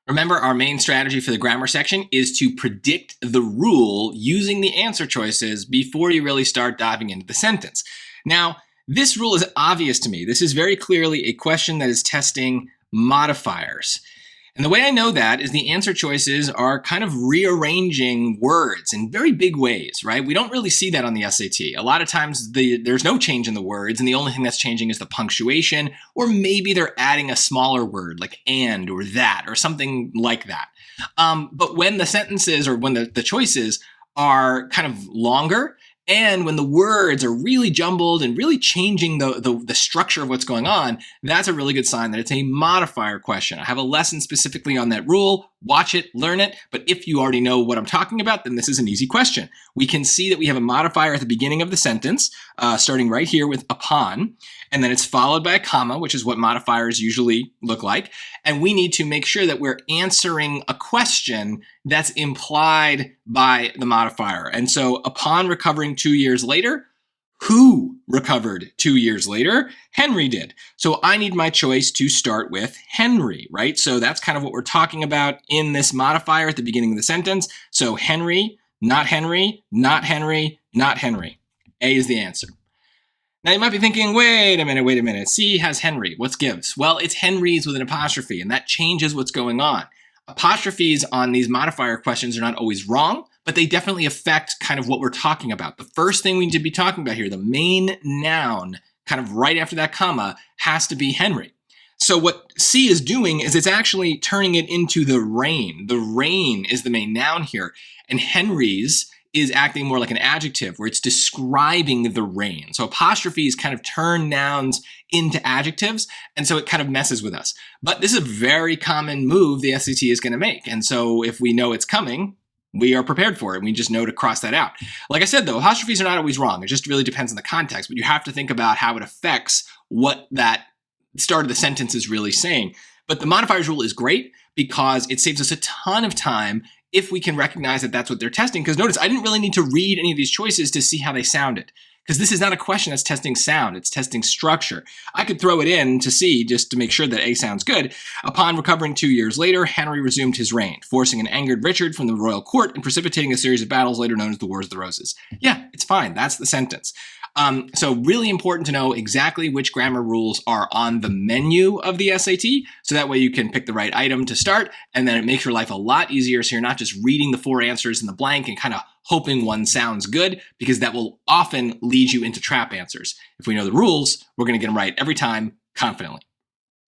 Remember, our main strategy for the grammar section is to predict the rule using the answer choices before you really start diving into the sentence. Now, this rule is obvious to me. This is very clearly a question that is testing modifiers. And the way I know that is the answer choices are kind of rearranging words in very big ways, right? We don't really see that on the SAT. A lot of times there's no change in the words, and the only thing that's changing is the punctuation, or maybe they're adding a smaller word like and or that or something like that. But when the sentences or when the choices are kind of longer, and when the words are really jumbled and really changing the structure of what's going on, that's a really good sign that it's a modifier question. I have a lesson specifically on that rule. Watch it, learn it. But if you already know what I'm talking about, then this is an easy question. We can see that we have a modifier at the beginning of the sentence, starting right here with upon, and then it's followed by a comma, which is what modifiers usually look like. And we need to make sure that we're answering a question that's implied by the modifier. And so upon recovering 2 years later, who recovered 2 years later? Henry did. So I need my choice to start with Henry, right? So that's kind of what we're talking about in this modifier at the beginning of the sentence. So Henry, not Henry, not Henry, not Henry. A is the answer. Now you might be thinking, wait a minute. C has Henry. What's gives? Well, it's Henry's with an apostrophe, and that changes what's going on. Apostrophes on these modifier questions are not always wrong, but they definitely affect kind of what we're talking about. The first thing we need to be talking about here, the main noun, kind of right after that comma, has to be Henry. So what C is doing is it's actually turning it into the rain. The rain is the main noun here, and Henry's is acting more like an adjective where it's describing the rain. So apostrophes kind of turn nouns into adjectives, and so it kind of messes with us. But this is a very common move the SAT is going to make. And so if we know it's coming, we are prepared for it. We just know to cross that out. Like I said, though, apostrophes are not always wrong. It just really depends on the context, but you have to think about how it affects what that start of the sentence is really saying. But the modifiers rule is great because it saves us a ton of time if we can recognize that that's what they're testing. Because notice, I didn't really need to read any of these choices to see how they sounded. Because this is not a question that's testing sound, it's testing structure. I could throw it in to see just to make sure that A sounds good. Upon recovering 2 years later, Henry resumed his reign, forcing an angered Richard from the royal court and precipitating a series of battles later known as the Wars of the Roses. Yeah, it's fine. That's the sentence. So really important to know exactly which grammar rules are on the menu of the SAT, so that way you can pick the right item to start, and then it makes your life a lot easier so you're not just reading the 4 answers in the blank and kind of hoping one sounds good, because that will often lead you into trap answers. If we know the rules, we're going to get them right every time confidently.